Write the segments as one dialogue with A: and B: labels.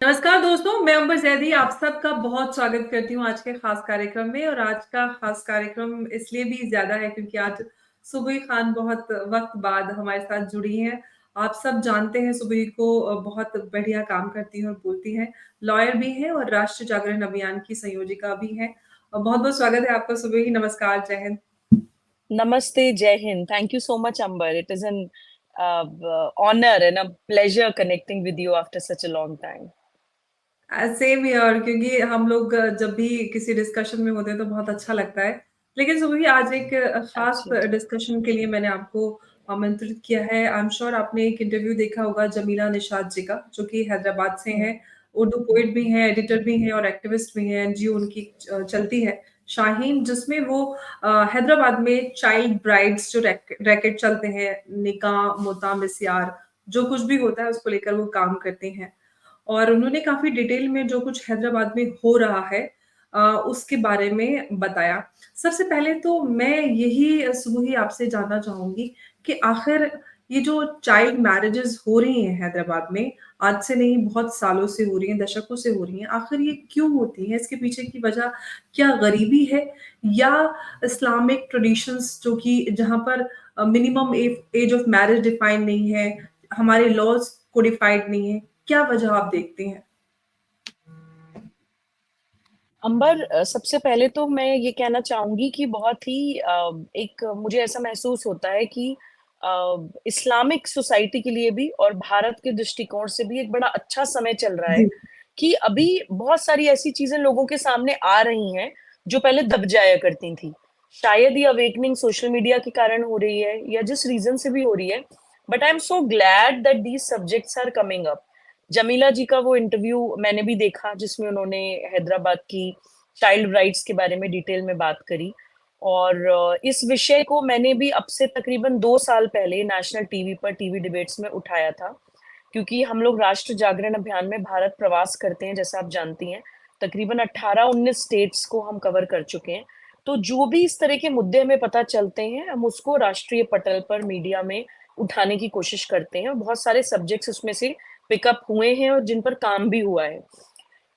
A: नमस्कार दोस्तों, मैं अंबर जैदी आप सबका बहुत स्वागत करती हूँ आज के खास कार्यक्रम में। और आज का खास कार्यक्रम इसलिए भी ज़्यादा है क्योंकि आज सुबही खान बहुत वक़्त बाद हमारे साथ जुड़ी हैं। आप सब जानते हैं सुबही को बहुत बढ़िया काम करती हैं और बोलती हैं। लॉयर भी हैं और राष्ट्रीय जागरण अभियान की संयोजिका भी हैं। बहुत-बहुत स्वागत है आपका सुबही, नमस्कार, जय Hind.
B: Namaste, Jai Hind. Thank you so much, Amber. It is an honor and a pleasure connecting with you after such a long time.
A: Same here क्योंकि हम लोग जब भी किसी डिस्कशन में होते हैं तो बहुत अच्छा लगता है। लेकिन सुबह ही आज एक खास
B: Absolutely.
A: डिस्कशन के लिए मैंने आपको आमंत्रित किया है। आई एम श्योर आपने एक इंटरव्यू देखा होगा जमीला निशात जी का, जो कि हैदराबाद से
B: Hmm.
A: हैं। उर्दू पोएट भी हैं, एडिटर भी हैं और एक्टिविस्ट भी हैं। एनजीओ उनकी चलती है शाहीन, जिसमें वो हैदराबाद में चाइल्ड ब्राइड्स जो रैकेट चलते हैं, निकाह, मुता, मिस्यार, जो कुछ भी होता है उसको लेकर वो काम करते हैं। और उन्होंने काफ़ी डिटेल में जो कुछ हैदराबाद में हो रहा है उसके बारे में बताया। सबसे पहले तो मैं यही सुबह ही आपसे जानना चाहूँगी कि आखिर ये जो चाइल्ड मैरेजेज़ हो रही हैं हैदराबाद में, आज से नहीं बहुत सालों से हो रही हैं, दशकों से हो रही हैं। आखिर ये क्यों होती हैं? इसके पीछे की वजह क्या गरीबी है या इस्लामिक ट्रेडिशंस जो कि जहाँ पर minimum age of marriage define नहीं है, हमारे लॉज़ कोडिफाइड नहीं है। क्या वजह आप देखती हैं?
B: अंबर, सबसे पहले तो मैं ये कहना चाहूंगी कि बहुत ही एक मुझे ऐसा महसूस होता है कि इस्लामिक सोसाइटी के लिए भी और भारत के दृष्टिकोण से भी एक बड़ा अच्छा समय चल रहा है
A: जी,
B: कि अभी बहुत सारी ऐसी चीजें लोगों के सामने आ रही हैं जो पहले दब जाया करती थी। शायद ये अवेकनिंग सोशल मीडिया के कारण हो रही है या जिस रीजन से भी हो रही है, but I am so glad that these subjects are coming up. Jameela ji का वो इंटरव्यू मैंने भी देखा जिसमें उन्होंने हैदराबाद की चाइल्ड राइट्स के बारे में डिटेल में बात करी। और इस विषय को मैंने भी अब से तकरीबन 2 साल पहले नेशनल टीवी पर टीवी डिबेट्स में उठाया था, क्योंकि हम लोग राष्ट्र जागरण अभियान में भारत प्रवास करते हैं, जैसा आप जानती हैं। तकरीबन 18-19 स्टेट्स को हम कवर कर चुके हैं। तो जो भी इस तरह के मुद्दे हमें पता चलते हैं, हम उसको राष्ट्रीय पटल पर मीडिया में उठाने की कोशिश करते हैं, और बहुत सारे सब्जेक्ट्स उसमें से पिकअप हुए हैं और जिन पर काम भी हुआ है।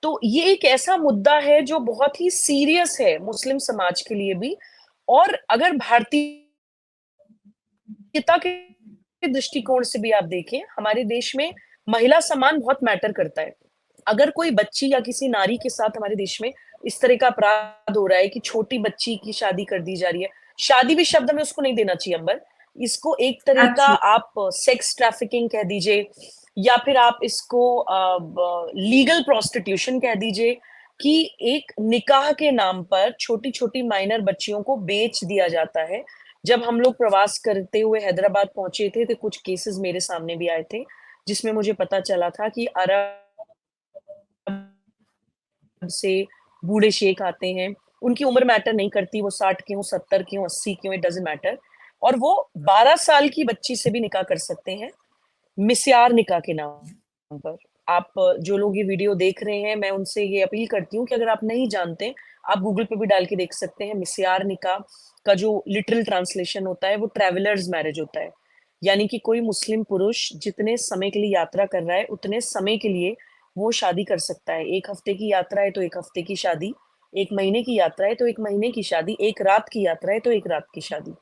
B: तो ये एक ऐसा मुद्दा है जो बहुत ही सीरियस है मुस्लिम समाज के लिए भी। और अगर भारतीयता के दृष्टिकोण से भी आप देखें, हमारे देश में महिला सम्मान बहुत मैटर करता है। अगर कोई बच्ची या किसी नारी के साथ हमारे देश में इस तरह का अपराध हो रहा है कि छोटी बच्ची की शादी कर दी जा रही है, शादी भी शब्द हमें उसको नहीं देना चाहिए अंबर, इसको एक तरह का
A: एक्चुअली
B: आप सेक्स ट्रैफिकिंग कह दीजिए, या फिर आप इसको लीगल प्रोस्टिट्यूशन कह दीजिए, कि एक निकाह के नाम पर छोटी छोटी माइनर बच्चियों को बेच दिया जाता है। जब हम लोग प्रवास करते हुए हैदराबाद पहुंचे थे तो कुछ केसेस मेरे सामने भी आए थे, जिसमें मुझे पता चला था कि अरब से बूढ़े शेख आते हैं, उनकी उम्र मैटर नहीं करती, वो 60 की हों, 70 की हों, 80 की हों, इट डज़न्ट मैटर। और वो 12 साल की बच्ची से भी निकाह कर सकते हैं, मिस्यार निकाह के नाम पर। आप जो लोग ये वीडियो देख रहे हैं, मैं उनसे ये अपील करती हूँ कि अगर आप नहीं जानते, आप गूगल पे भी डाल के देख सकते हैं। मिस्यार निकाह का जो लिटरल ट्रांसलेशन होता है, वो ट्रैवलर्स मैरिज होता है। यानी कि कोई मुस्लिम पुरुष जितने समय के लिए यात्रा कर रहा है, उतने समय के लिए वो शादी कर सकता है। 1 हफ्ते की यात्रा है तो 1 हफ्ते की शादी, 1 महीने की यात्रा है तो 1 महीने की शादी, 1 रात की यात्रा है तो 1 रात की शादी।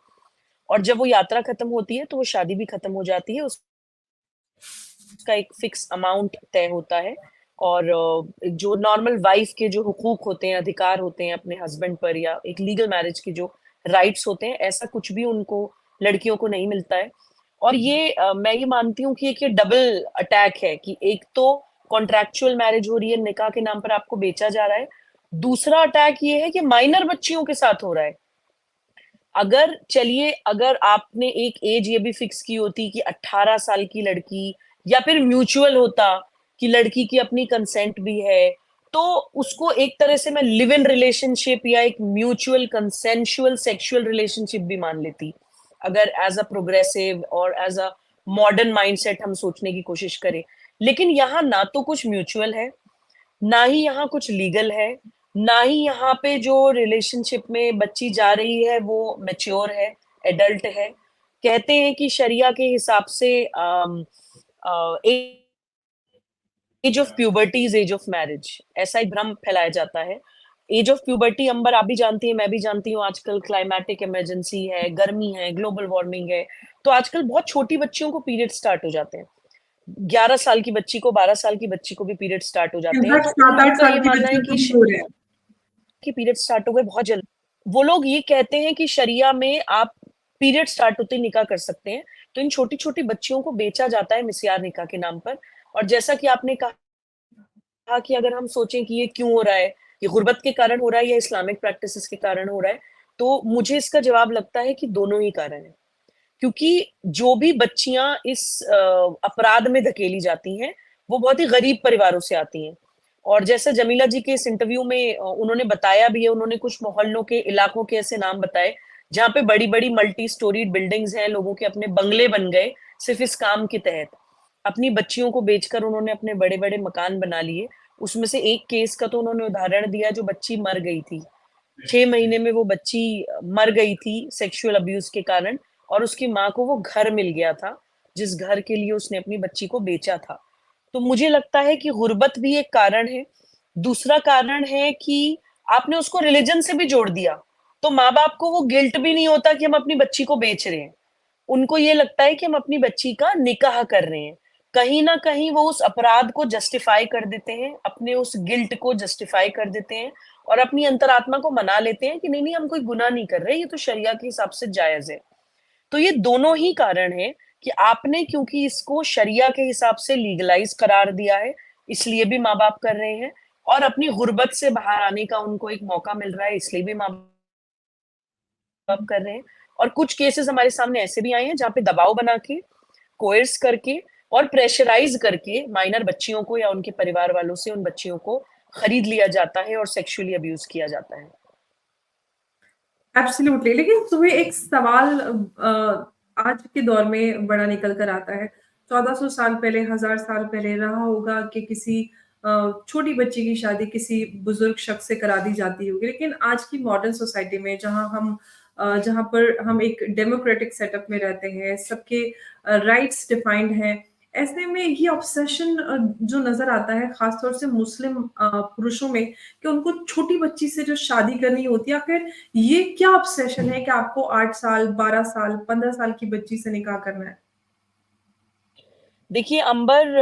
B: और जब वो यात्रा खत्म होती है, तो वो शादी भी खत्म हो जाती है। उसका एक फिक्स अमाउंट तय होता है। और जो नॉर्मल वाइफ के जो हुकूक होते हैं, अधिकार होते हैं अपने हस्बैंड पर, या एक लीगल मैरिज के जो राइट्स होते हैं, ऐसा कुछ भी उनको, लड़कियों को नहीं मिलता है। और ये मैं ये मानती हूँ कि एक ये डबल अटैक है कि एक तो कॉन्ट्रैक्चुअल मैरिज हो रही है, निकाह के नाम पर आपको बेचा जा रहा है। दूसरा अटैक ये है कि माइनर बच्चियों के साथ हो रहा है। अगर चलिए, अगर आपने एक एज ये भी फिक्स की होती कि 18 साल की लड़की, या फिर म्यूचुअल होता कि लड़की की अपनी कंसेंट भी है, तो उसको एक तरह से मैं लिव इन रिलेशनशिप या एक म्यूचुअल कंसेंशुअल सेक्सुअल रिलेशनशिप भी मान लेती, अगर एज अ प्रोग्रेसिव और एज अ मॉडर्न माइंडसेट हम सोचने की कोशिश करें। लेकिन यहाँ ना तो कुछ म्यूचुअल है, ना ही यहाँ कुछ लीगल है, ना ही यहाँ पे जो रिलेशनशिप में बच्ची जा रही है वो मैच्योर है, एडल्ट है। कहते हैं कि शरिया के हिसाब से एक age of puberty is age of marriage, ऐसा एक भ्रम फैलाया जाता है। एज ऑफ प्यूबर्टी, अंबर आप भी जानती हैं, मैं भी जानती हूँ, आजकल क्लाइमेटिक इमरजेंसी है, गर्मी है, ग्लोबल वार्मिंग है, तो आजकल बहुत छोटी बच्चियों को पीरियड स्टार्ट हो जाते हैं। 11 साल की बच्ची को, 12 साल की बच्ची को भी पीरियड स्टार्ट हो जाते हैं।
A: इनफैक्ट
B: तो उन
A: सात
B: लोगों
A: आठ
B: का
A: साल
B: ये
A: की
B: मानना है
A: बच्चियों को
B: कि
A: भी हो रहे हैं।
B: पीरियड स्टार्ट हो गए बहुत जल्दी। वो लोग ये कहते हैं कि शरिया में आप पीरियड स्टार्ट होते ही निकाह कर सकते हैं। तो इन छोटी छोटी बच्चियों को बेचा जाता है मिस्यार निकाह के नाम पर। और जैसा कि आपने कहा कि अगर हम सोचें कि ये क्यों हो रहा है, ये गुर्बत के कारण हो रहा है या इस्लामिक प्रैक्टिसेस के कारण हो रहा है, तो मुझे इसका जवाब लगता है कि दोनों ही कारण है। क्योंकि जो भी बच्चियां इस अपराध में धकेली जाती हैं, वो बहुत ही गरीब परिवारों से आती हैं। और जैसा जमीला जी के इस इंटरव्यू में उन्होंने बताया भी है, उन्होंने कुछ मोहल्लों के इलाकों के ऐसे नाम बताए जहाँ पे बड़ी बड़ी मल्टी स्टोरीड बिल्डिंग्स हैं, लोगों के अपने बंगले बन गए सिर्फ इस काम के तहत। अपनी बच्चियों को बेचकर उन्होंने अपने बड़े बड़े मकान बना लिए। उसमें से एक केस का तो उन्होंने उदाहरण दिया, जो बच्ची मर गई थी, 6 महीने में वो बच्ची मर गई थी सेक्सुअल अब्यूज के कारण, और उसकी माँ को वो घर मिल गया था जिस घर के लिए उसने अपनी बच्ची को बेचा था। तो मुझे लगता है कि गुर्बत भी एक कारण है। दूसरा कारण है कि आपने उसको रिलीजन से भी जोड़ दिया, तो माँ बाप को वो गिल्ट भी नहीं होता कि हम अपनी बच्ची को बेच रहे हैं। उनको ये लगता है कि हम अपनी बच्ची का निकाह कर रहे हैं। कहीं न कहीं वो उस अपराध को जस्टिफ़ाई कर देते हैं, अपने उस गिल्ट को जस्टिफ़ाई कर देते हैं और अपनी अंतरात्मा को मना लेते हैं कि नहीं-नहीं, हम कोई गुनाह नहीं कर रहे, ये तो शरिया के हिसाब से जायज़ है। तो ये दोनों ही कारण हैं कि आपने क्योंकि इसको शरिया के हिसाब से लीगलाइज़ करार दिया है, इसलिए भी माँ-बाप कर रहे हैं, और अपनी गुर्बत से बाहर आने का उनको एक मौका मिल रहा है, इसलिए भी माँ बाप कर रहे हैं। और कुछ केसेस हमारे सामने ऐसे भी आए हैं जहाँ पे दबाव बना के, कोर्स करके और प्रेशराइज करके माइनर बच्चियों को या उनके परिवार वालों से उन बच्चियों को खरीद लिया जाता है और सेक्सुअली अब्यूज किया जाता है।
A: एब्सोल्युटली। लेकिन तुम्हें एक सवाल आज के दौर में बड़ा निकल कर आता है। 1400 साल पहले, 1000 साल पहले रहा होगा कि किसी छोटी बच्ची की शादी किसी बुजुर्ग शख्स से करा दी जाती होगी। लेकिन आज की मॉडर्न सोसाइटी में जहाँ पर हम एक डेमोक्रेटिक सेटअप में रहते हैं, सबके राइट्स डिफाइंड हैं, ऐसे में ये ऑब्सेशन जो नज़र आता है ख़ास तौर से मुस्लिम पुरुषों में, कि उनको छोटी बच्ची से जो शादी करनी होती है, आखिर ये क्या ऑब्सेशन है कि आपको 8 साल, 12 साल, 15 साल की बच्ची से निकाह करना है?
B: देखिए अंबर,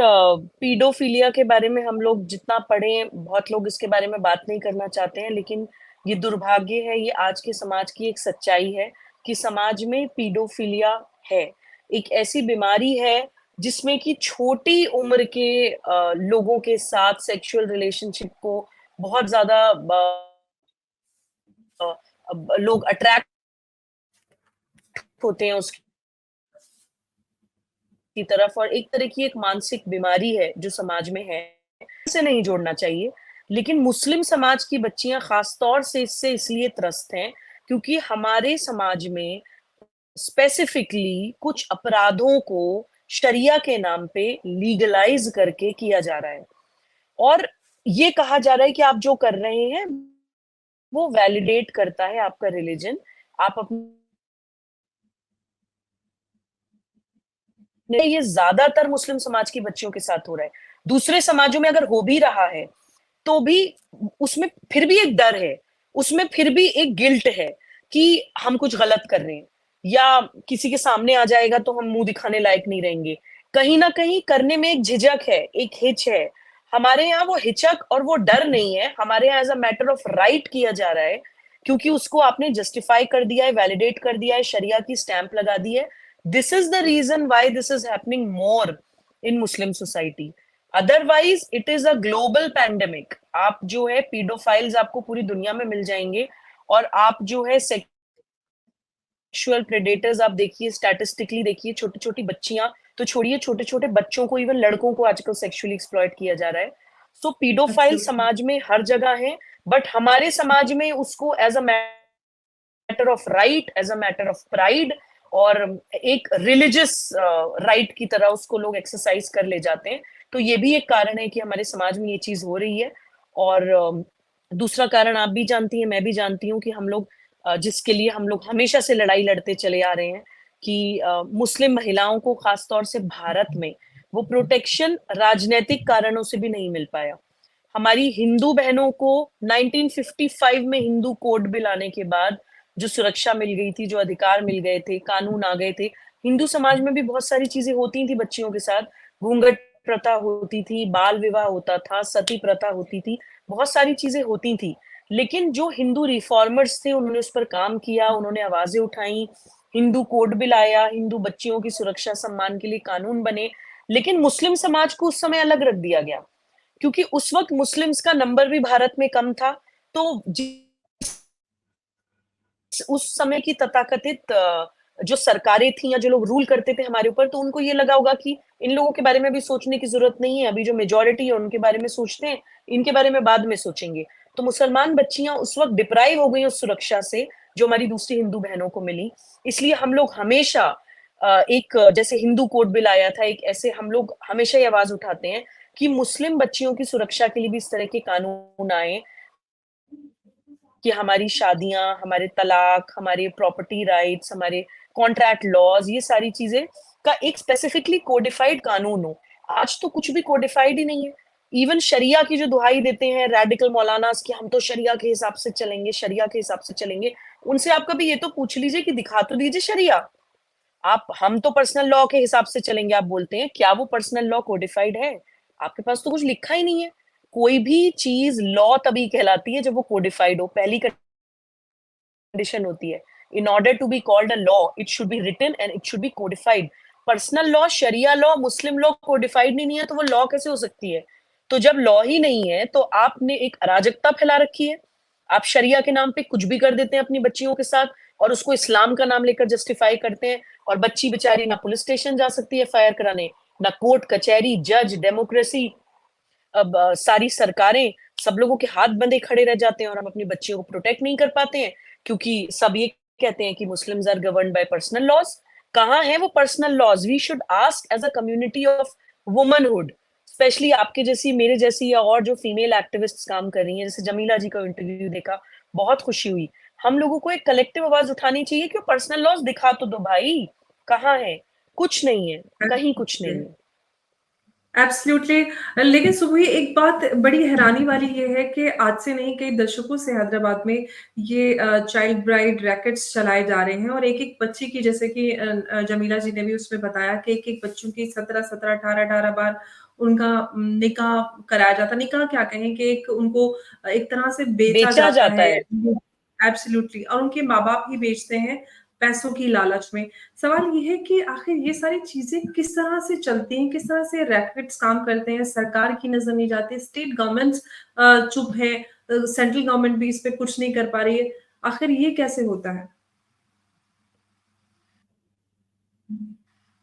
B: पीडोफिलिया के बारे में हम लोग जितना पढ़ें, बहुत लोग इसके बारे में बात नहीं करना चाहते हैं, लेकिन ये दुर्भाग्य है, ये आज के समाज की एक सच्चाई है कि समाज में पीडोफिलिया है। एक ऐसी बीमारी है जिसमें कि छोटी उम्र के लोगों के साथ सेक्सुअल रिलेशनशिप को बहुत ज़्यादा लोग अट्रैक्ट होते हैं उसकी तरफ, और एक तरह की एक मानसिक बीमारी है जो समाज में है, इसे नहीं जोड़ना चाहिए। लेकिन मुस्लिम समाज की बच्चियां खास तौर से इससे इसलिए त्रस्त हैं क्योंकि हमारे समाज में स्पेसिफिकली कुछ अपराधों को शरिया के नाम पे लीगलाइज करके किया जा रहा है, और ये कहा जा रहा है कि आप जो कर रहे हैं वो वैलिडेट करता है आपका रिलीजन। आप अपने, ये ज्यादातर मुस्लिम समाज की बच्चियों के साथ हो रहा है। दूसरे समाजों में अगर हो भी रहा है तो भी उसमें फिर भी एक डर है, उसमें फिर भी एक गिल्ट है कि हम कुछ गलत कर रहे हैं, या किसी के सामने आ जाएगा तो हम मुंह दिखाने लायक नहीं रहेंगे। कहीं ना कहीं करने में एक झिझक है, एक हिच है। हमारे यहाँ वो हिचक और वो डर नहीं है, हमारे यहाँ as a matter of right किया जा रहा है, क्योंकि उसको आपने जस्टिफाई कर दिया है, वैलिडेट कर दिया है, शरिया की स्टैंप लगा दी है। This is the reason why this is happening more in Muslim society. Otherwise it is a global pandemic. आप जो है पीडोफाइल्स आपको पूरी दुनिया में मिल जाएंगे, और आप जो है सेक्सुअल प्रेडेटर्स आप देखिए, स्टैटिस्टिकली देखिए, छोटी छोटी बच्चियां तो छोड़िए, छोटे छोटे बच्चों को, इवन लड़कों को आजकल सेक्सुअली एक्सप्लॉइट किया जा रहा है। सो पीडोफाइल
A: एब्सोल्युटली।
B: समाज में हर जगह है, बट हमारे समाज में उसको as a matter of right, as a matter of pride और एक रिलीजियस राइट की तरह उसको लोग एक्सरसाइज कर ले जाते हैं। तो ये भी एक कारण है कि हमारे समाज में ये चीज हो रही है। और दूसरा कारण आप भी जानती हैं, मैं भी जानती हूँ कि हम लोग जिसके लिए हम लोग हमेशा से लड़ाई लड़ते चले आ रहे हैं कि मुस्लिम महिलाओं को खासतौर से भारत में वो प्रोटेक्शन राजनीतिक कारणों से भी नहीं मिल पाया। हमारी हिंदू बहनों को 1955 में हिंदू कोड बिल आने के बाद जो सुरक्षा मिल गई थी, जो अधिकार मिल गए थे, कानून आ गए थे, हिंदू समाज में भी बहुत सारी चीजें होती थी बच्चियों के साथ। घूंघट प्रथा होती थी, बाल विवाह होता था, सती प्रथा होती थी, बहुत सारी चीजें होती थी। लेकिन जो हिंदू रिफॉर्मर्स थे उन्होंने उस पर काम किया, उन्होंने आवाजें उठाई, हिंदू कोड बिल आया, हिंदू बच्चियों की सुरक्षा सम्मान के लिए कानून बने। लेकिन मुस्लिम समाज को उस समय अलग रख दिया गया, क्योंकि उस वक्त मुस्लिम्स का नंबर भी भारत में कम था। तो उस समय की तथाकथित जो सरकारें थी या जो लोग रूल करते थे हमारे ऊपर, तो उनको ये लगा होगा कि इन लोगों के बारे में भी सोचने की जरूरत नहीं है, अभी जो मेजोरिटी है उनके बारे में सोचते हैं, इनके बारे में बाद में सोचेंगे। तो मुसलमान बच्चियां उस वक्त डिप्राइव हो गई उस सुरक्षा से जो हमारी दूसरी हिंदू बहनों को मिली। इसलिए हम लोग हमेशा एक जैसे हिंदू कोड बिल आया था, एक ऐसे हम लोग हमेशा ये आवाज उठाते हैं कि मुस्लिम बच्चियों की सुरक्षा के लिए भी इस तरह के कानून आए कि हमारी शादियां, हमारे तलाक, हमारे प्रॉपर्टी राइट्स, हमारे कॉन्ट्रैक्ट लॉज, ये सारी चीजें का एक स्पेसिफिकली कोडिफाइड कानून हो। आज तो कुछ भी कोडिफाइड ही नहीं है। इवन शरिया की जो दुहाई देते हैं रेडिकल मौलानास कि हम तो शरिया के हिसाब से चलेंगे, शरिया के हिसाब से चलेंगे, उनसे आप कभी ये तो पूछ लीजिए कि दिखा तो दीजिए शरिया। आप हम तो पर्सनल लॉ के हिसाब से चलेंगे आप बोलते हैं, क्या वो पर्सनल लॉ कोडिफाइड है? आपके पास तो कुछ लिखा ही नहीं है। कोई भी चीज लॉ तभी कहलाती है जब वो कोडिफाइड हो। पहली कंडीशन होती है, in order to be called a law it should be written and it should be codified. Personal law, शरिया लॉ, मुस्लिम लॉ कोडिफाइड नहीं है तो वो लॉ कैसे हो सकती है? तो जब लॉ ही नहीं है तो आपने एक अराजकता फैला रखी है। आप शरिया के नाम पे कुछ भी कर देते हैं अपनी बच्चियों के साथ और उसको इस्लाम का नाम लेकर जस्टिफाई करते हैं। और बच्ची बेचारी ना पुलिस स्टेशन जा सकती है एफआईआर कराने, ना कोर्ट कचहरी, जज, डेमोक्रेसी, अब सारी सरकारें, सब लोगों के हाथ बंधे खड़े रह जाते हैं और हम अपनी बच्चियों को प्रोटेक्ट नहीं कर पाते हैं, क्योंकि सब ये कहते हैं कि Muslims are governed by personal laws. कहाँ है वो personal laws? We should ask as a community of womanhood, specially आपके जैसी, मेरे जैसी, या और जो फीमेल एक्टिविस्ट्स काम कर रही हैं, जैसे जमीला जी का इंटरव्यू देखा, बहुत खुशी हुई। हम लोगों को एक कलेक्टिव आवाज उठानी चाहिए कि पर्सनल लॉज दिखा तो दो भाई, कहाँ है? कुछ नहीं है, कहीं कुछ नहीं है।
A: एब्सोल्युटली। लेकिन सुबह एक बात बड़ी हैरानी वाली ये है कि आज से नहीं, कई दशकों से हैदराबाद में ये चाइल्ड ब्राइड रैकेट्स चलाए जा रहे हैं और एक-एक बच्ची की, जैसे कि जमीला जी ने भी उसमें बताया कि एक-एक बच्चों की 17-17, 18-18 बार उनका निकाह कराया जाता है। निकाह क्या कहें कि एक उनको एक तरह से बेचा
B: बेचा
A: जाता
B: जाता
A: है।
B: है।
A: एब्सोल्युटली। और उनके माँ-बाप ही बेचते हैं पैसों की लालच में। सवाल ये है कि आखिर ये सारी चीज़ें किस तरह से चलती हैं, किस तरह से रैकेट्स काम करते हैं, सरकार की नज़र नहीं जाती, स्टेट गवर्नमेंट्स चुप हैं, सेंट्रल गवर्नमेंट भी इस पे कुछ नहीं कर पा रही है। आखिर ये कैसे होता है?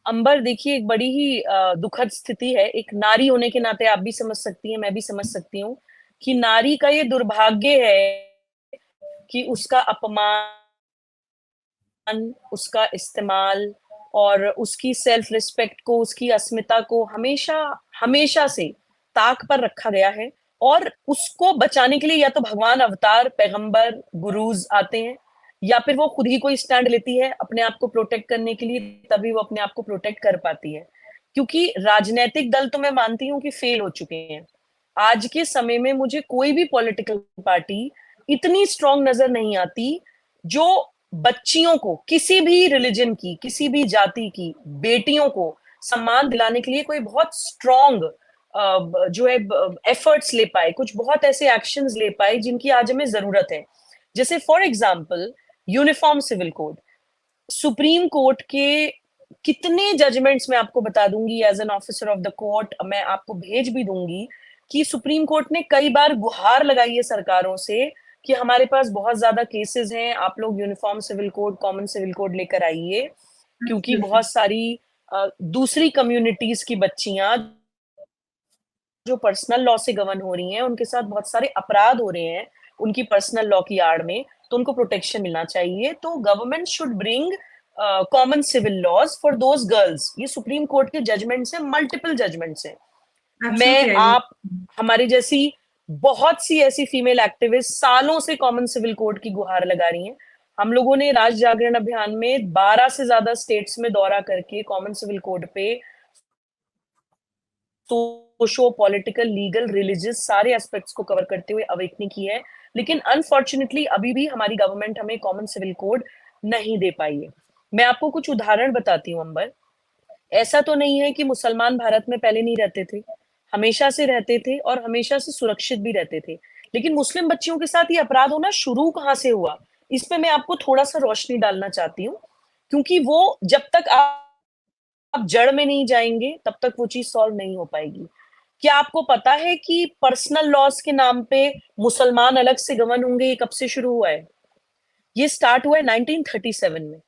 B: अंबर, देखिए एक बड़ी ही दुखद स्थिति है। एक नारी होने के नाते आप भी समझ सकती हैं, मैं भी समझ सकती हूँ कि नारी का ये दुर्भाग्य है कि उसका अपमान, उसका इस्तेमाल और उसकी सेल्फ रिस्पेक्ट को, उसकी अस्मिता को हमेशा हमेशा से ताक पर रखा गया है। और उसको बचाने के लिए या तो भगवान अवतार, पैगंबर, गुरुज आते हैं, या फिर वो खुद ही कोई स्टैंड लेती है अपने आप को प्रोटेक्ट करने के लिए, तभी वो अपने आप को प्रोटेक्ट कर पाती है। क्योंकि राजनीतिक दल तो मैं मानती हूँ कि फेल हो चुके हैं। आज के समय में मुझे कोई भी पॉलिटिकल पार्टी इतनी स्ट्रांग नजर नहीं आती जो बच्चियों को, किसी भी रिलीजन की, किसी भी जाति की बेटियों को सम्मान दिलाने के लिए कोई बहुत स्ट्रांग जो है एफर्ट्स ले पाए, कुछ बहुत ऐसे एक्शंस ले पाए जिनकी आज हमें जरूरत है। जैसे for example uniform civil code, Supreme Court के कितने जजमेंट्स मैं आपको बता दूंगी, as an officer of the court मैं आपको भेज भी दूंगी कि सुप्रीम कोर्ट ने कई बार गुहार लगाई है सरकारों से कि हमारे पास बहुत ज्यादा केसेस हैं, आप लोग uniform civil code, common civil code लेकर आइए, क्योंकि
A: एब्सोल्युटली।
B: बहुत सारी दूसरी कम्युनिटीज की बच्चियां जो पर्सनल लॉ से गवर्न हो रही हैं, उनके साथ बहुत सारे अपराध हो रहे हैं उनकी पर्सनल लॉ की आड़ में, तो उनको प्रोटेक्शन मिलना चाहिए। तो government should bring common civil laws for those girls. ये सुप्रीम कोर्ट के जजमेंट्स हैं, मल्टीपल जजमेंट्स हैं। मैं,
A: एब्सोल्युटली आई मीन।
B: आप, हमारी जैसी बहुत सी ऐसी फीमेल एक्टिविस्ट सालों से कॉमन सिविल कोड की गुहार लगा रही हैं। हम लोगों ने राज जागरण अभियान में 12 से ज्यादा स्टेट्स में दौरा करके कॉमन सिविल कोड पे सोशो पॉलिटिकल लीगल रिलीजियस सारे एस्पेक्ट्स को कवर करते हुए अवेकनिंग की है, लेकिन अनफॉर्चुनेटली अभी भी हमारी गवर्नमेंट हमें कॉमन सिविल कोड नहीं दे पाई है। मैं आपको कुछ उदाहरण बताती हूँ अंबर। ऐसा तो नहीं है कि मुसलमान भारत में पहले नहीं रहते थे, हमेशा से रहते थे और हमेशा से सुरक्षित भी रहते थे, लेकिन मुस्लिम बच्चियों के साथ ये अपराध होना शुरू कहाँ से हुआ, इस पे मैं आपको थोड़ा सा रोशनी डालना चाहती हूँ, क्योंकि वो जब तक आप जड़ में नहीं जाएंगे तब तक वो चीज सॉल्व नहीं हो पाएगी। क्या आपको पता है कि पर्सनल लॉस के नाम पे मुसलमान अलग से गवर्न होंगे, ये कब से शुरू हुआ है? ये स्टार्ट हुआ है 1937 में,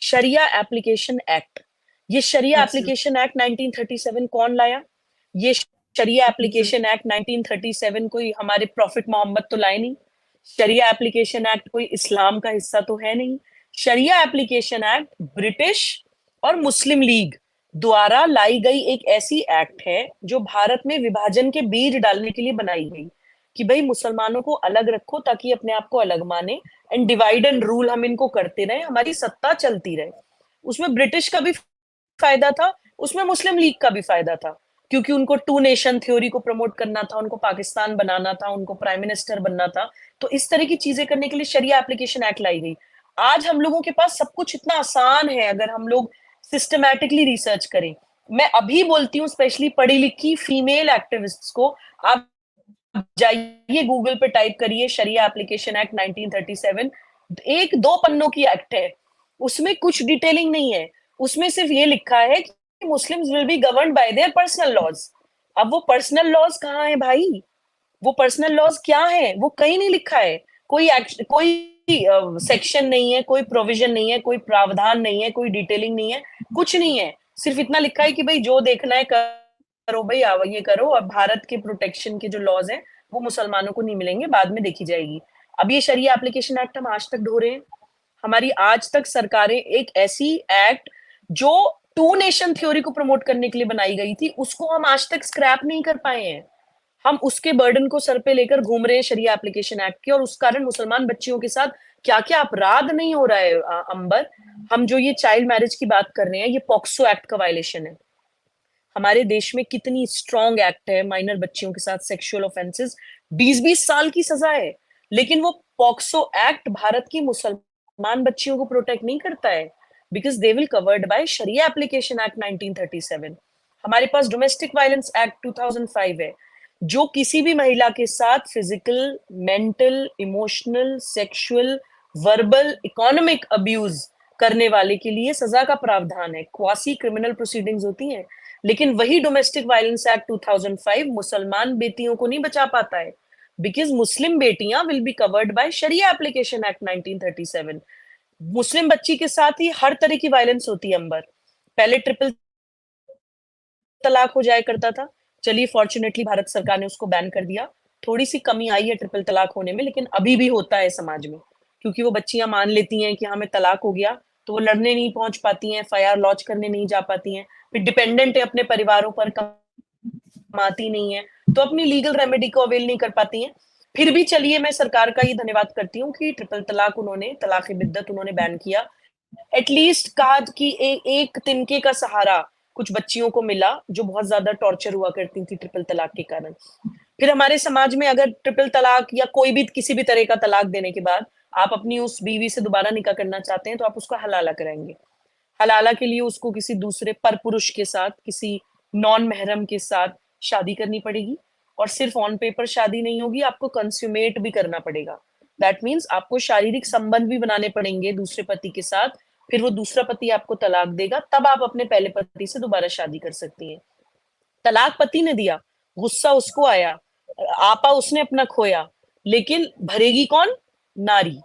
B: शरिया एप्लीकेशन एक्ट। ये शरिया
A: अच्छा।
B: एप्लीकेशन एक्ट 1937 कौन लाया? ये शरिया
A: जी।
B: एप्लीकेशन एक्ट 1937 कोई हमारे प्रॉफिट मोहम्मद तो लाए नहीं। शरिया एप्लीकेशन एक्ट कोई इस्लाम का हिस्सा तो है नहीं। शरिया एप्लीकेशन एक्ट ब्रिटिश और मुस्लिम लीग द्वारा लाई गई एक ऐसी एक्ट है जो भारत में विभाजन के बीज डालने के लिए बनाई गई, कि भाई मुसलमानों को अलग रखो ताकि अपने आप को अलग माने, एंड डिवाइड एंड रूल हम इनको करते रहे, हमारी सत्ता चलती रहे। उसमें ब्रिटिश का भी फायदा था, उसमें मुस्लिम लीग का भी फायदा था, क्योंकि उनको टू नेशन थ्योरी को प्रमोट करना था, उनको पाकिस्तान बनाना था, उनको प्राइम मिनिस्टर बनना था। तो इस तरह की चीजें करने के लिए शरिया एप्लीकेशन एक्ट लाई गई। आज हम लोगों के पास सब कुछ इतना आसान है अगर हम लोग सिस्टमैटिकली रिसर्च करें। मैं अभी बोलती हूँ स्पेशली पढ़ी लिखी फीमेल एक्टिविस्ट्स को, आप जाइए गूगल पे टाइप करिए शरिया एप्लीकेशन एक्ट 1937, एक दो पन्नों की एक्ट है, उसमें कुछ डिटेलिंग नहीं है, उसमें सिर्फ ये लिखा है कि Muslims will be governed by their personal laws. अब वो पर्सनल लॉज कहाँ है भाई? वो पर्सनल लॉज क्या है? वो कहीं नहीं लिखा है। कोई सेक्शन नहीं है, कोई प्रोविजन नहीं है, कोई प्रावधान नहीं है, कोई डिटेलिंग नहीं है, कुछ नहीं है। सिर्फ इतना लिखा है कि भाई जो देखना है करो भाई, आओ ये करो, और भारत के प्रोटेक्शन के जो लॉज हैं वो मुसलमानों को नहीं मिलेंगे, बाद में देखी जाएगी। अब ये शरिया एप्लीकेशन एक्ट हम आज तक ढो रहे हैं। हमारी आज तक सरकारें एक ऐसी एक्ट जो टू नेशन थ्योरी को प्रमोट करने के लिए बनाई गई थी, उसको हम आज तक स्क्रैप नहीं कर पाए हैं। हम उसके बर्डन को सर पे लेकर घूम रहे हैं शरिया एप्लीकेशन एक्ट के, और उस कारण मुसलमान बच्चियों के साथ क्या क्या अपराध नहीं हो रहा है। अंबर, हम जो ये चाइल्ड मैरिज की बात कर रहे हैं, ये पॉक्सो एक्ट का वायलेशन है। हमारे देश में कितनी स्ट्रॉन्ग एक्ट है माइनर बच्चियों के साथ सेक्सुअल ऑफेंसेस, 20-20 साल की सजा है, लेकिन वो पॉक्सो एक्ट भारत की मुसलमान बच्चियों को प्रोटेक्ट नहीं करता है, because they will covered by शरिया एप्लीकेशन एक्ट 1937। हमारे पास डोमेस्टिक वायलेंस एक्ट 2005 है, जो किसी भी महिला के साथ physical, mental, emotional, sexual, verbal, economic abuse करने वाले के लिए सजा का प्रावधान है, क्वासी क्रिमिनल प्रोसीडिंग्स होती हैं। लेकिन वही डोमेस्टिक वायलेंस एक्ट 2005 मुसलमान बेटियों को नहीं बचा पाता है, बिकॉज मुस्लिम बेटियां विल बी कवर्ड बाय शरिया एप्लीकेशन एक्ट 1937। मुस्लिम बच्ची के साथ ही हर तरह की वायलेंस होती है अंबर। पहले ट्रिपल तलाक हो जाया करता था, चलिए फॉर्चुनेटली भारत सरकार ने उसको बैन कर दिया, थोड़ी सी कमी आई है ट्रिपल तलाक होने में, लेकिन अभी भी होता है समाज में, क्योंकि वो बच्चियां मान लेती हैं कि हमें तलाक हो गया, तो वो लड़ने नहीं पहुंच पाती हैं, एफआईआर लॉन्च करने नहीं जा पाती हैं, फिर डिपेंडेंट है अपने परिवारों पर, कमाती नहीं है, तो अपनी लीगल रेमेडी को अवेल नहीं कर पाती हैं। फिर भी चलिए मैं सरकार का ये धन्यवाद करती हूँ कि ट्रिपल तलाक उन्होंने, तलाक बिद्दत उन्होंने बैन किया। एटलीस्ट कहा कि एक तिनके का सहारा कुछ बच्चियों को मिला जो बहुत ज्यादा टॉर्चर हुआ करती थी ट्रिपल तलाक के कारण। फिर हमारे समाज में अगर ट्रिपल तलाक या कोई भी किसी भी तरह का तलाक देने के बाद आप अपनी उस बीवी से दोबारा निकाह करना चाहते हैं, तो आप उसका हलाला कराएंगे। हलाला के लिए उसको किसी दूसरे पर पुरुष के साथ, किसी नॉन महरम के साथ शादी करनी पड़ेगी, और सिर्फ ऑन पेपर शादी नहीं होगी, आपको कंस्यूमेट भी करना पड़ेगा। दैट मीन्स आपको शारीरिक संबंध भी बनाने पड़ेंगे दूसरे पति के साथ, फिर वो दूसरा पति आपको तलाक देगा, तब आप अपने पहले पति से दोबारा शादी कर सकती हैं। तलाक पति ने दिया, गुस्सा उसको आया, आपा उसने अपना खोया, लेकिन भरेगी कौन? नारी।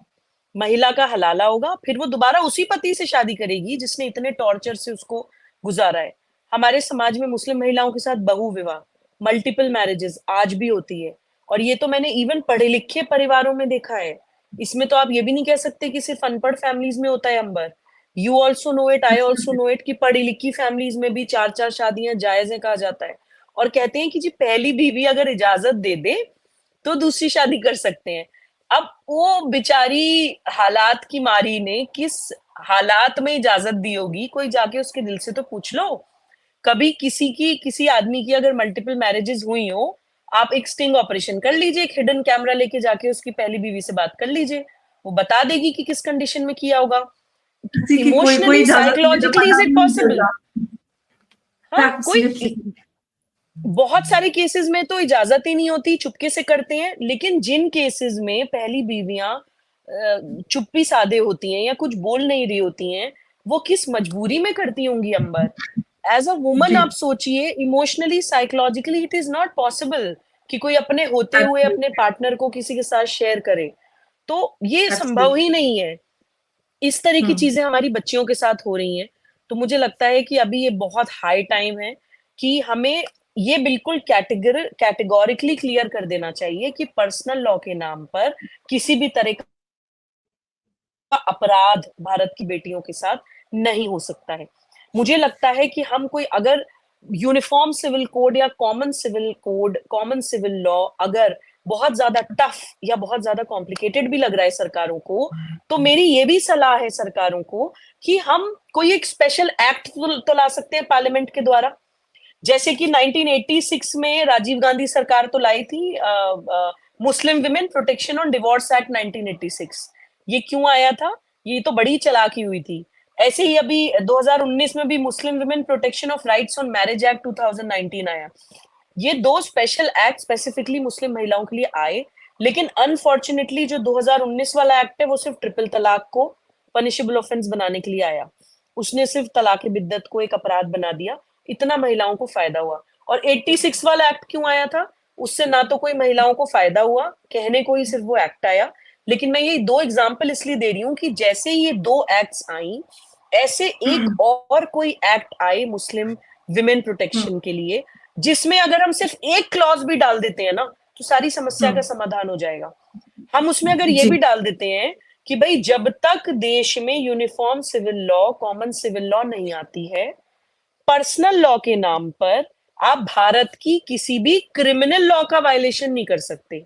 B: महिला का हलाला होगा, फिर वो दोबारा उसी पति से शादी करेगी जिसने इतने टॉर्चर से उसको गुजारा है। हमारे समाज में मुस्लिम महिलाओं के साथ बहु विवाह, मल्टीपल मैरिजेस आज भी होती है, और ये तो मैंने इवन पढ़े लिखे परिवारों में देखा है। इसमें तो आप ये भी नहीं कह सकते कि सिर्फ अनपढ़ फैमिलीज में होता है Ambar. You also know it, I also know it, कि पढ़ी लिखी फैमिलीज में भी 4-4 शादियां जायज है कहा जाता है, और कहते हैं कि जी पहली बीवी अगर इजाजत दे दे तो दूसरी शादी कर सकते हैं। अब वो बेचारी हालात की मारी ने किस हालात में इजाजत दी होगी, कोई जाके उसके दिल से तो पूछ लो। कभी किसी आदमी की अगर मल्टीपल मैरिजेस हुई हो, आप एक स्टिंग ऑपरेशन कर लीजिए, एक हिडन कैमरा लेके जाके उसकी पहली बीवी से बात कर लीजिए, वो बता देगी कि किस कंडीशन में किया होगा।
A: किसी की कोई कोई
B: इमोशनली
A: इजाजत नहीं लेता,
B: साइकोलॉजिकली
A: पता
B: इज इट
A: भी नहीं
B: पॉसिबल?
A: चलता।
B: हाँ, कोई
A: एब्सोल्युटली।
B: बहुत सारे केसेस में तो इजाजत ही नहीं होती, चुपके से करते हैं, लेकिन जिन केसेस में पहली बीवियां चुप्पी साधे होती हैं या कुछ बोल नहीं रही होती हैं, वो किस मजबूरी में करती होंगी अंबर। एज अ वुमन
A: जी।
B: आप सोचिए, emotionally psychologically it is not possible कि कोई अपने होते हुए अपने
A: एब्सोल्युटली।
B: पार्टनर को किसी के साथ शेयर करे। तो ये संभव ही
A: एब्सोल्युटली।
B: नहीं है। इस तरह की
A: हम्म।
B: चीजें हमारी बच्चियों के साथ हो रही हैं। तो मुझे लगता है कि अभी ये बहुत हाई टाइम है कि हमें ये बिल्कुल कैटेगोरिकली क्लियर कर देना चाहिए कि पर्सनल लॉ के नाम पर किसी भी तरह का अपराध भारत की बेटियों के साथ नहीं हो सकता है। मुझे लगता है कि हम कोई अगर यूनिफॉर्म सिविल कोड या कॉमन सिविल लॉ अगर बहुत ज्यादा टफ या बहुत ज्यादा कॉम्प्लिकेटेड भी लग रहा है सरकारों को, तो मेरी ये भी सलाह है सरकारों को कि हम कोई एक स्पेशल एक्ट तो ला सकते हैं पार्लियामेंट के द्वारा। जैसे कि 1986 में राजीव गांधी सरकार तो लाई थी Muslim women protection on divorce act 1986। ये क्यों आया था? ये तो बड़ी चालाकी हुई थी। ऐसे ही अभी 2019 में भी Muslim women protection of rights on marriage act 2019 आया। ये दो स्पेशल एक्ट स्पेसिफिकली मुस्लिम महिलाओं के लिए आए, लेकिन अनफॉर्चुनेटली जो 2019 वाला एक्ट है वो सिर्फ ट्रिपल तलाक को पनिशेबल ऑफेंस बनाने के लिए आया। उसने सिर्फ तलाक बिद्दत को एक अपराध बना दिया। इतना महिलाओं को फायदा हुआ। और 86 वाला एक्ट क्यों आया था? उससे ना तो कोई महिलाओं को फायदा हुआ, कहने को ही सिर्फ वो एक्ट आया। लेकिन मैं ये दो एग्जाम्पल इसलिए दे रही हूँ कि जैसे ये दो एक्ट्स आई, ऐसे एक और कोई एक्ट आए मुस्लिम विमेन
A: हम्म।
B: प्रोटेक्शन के लिए, जिसमें अगर हम सिर्फ एक क्लॉज भी डाल देते हैं ना, तो सारी समस्या का
A: हम्म।
B: समाधान हो जाएगा। हम उसमें अगर ये
A: जी।
B: भी डाल देते हैं कि भाई जब तक देश में uniform civil law common civil law नहीं आती है, पर्सनल लॉ के नाम पर आप भारत की किसी भी क्रिमिनल लॉ का वायलेशन नहीं कर सकते।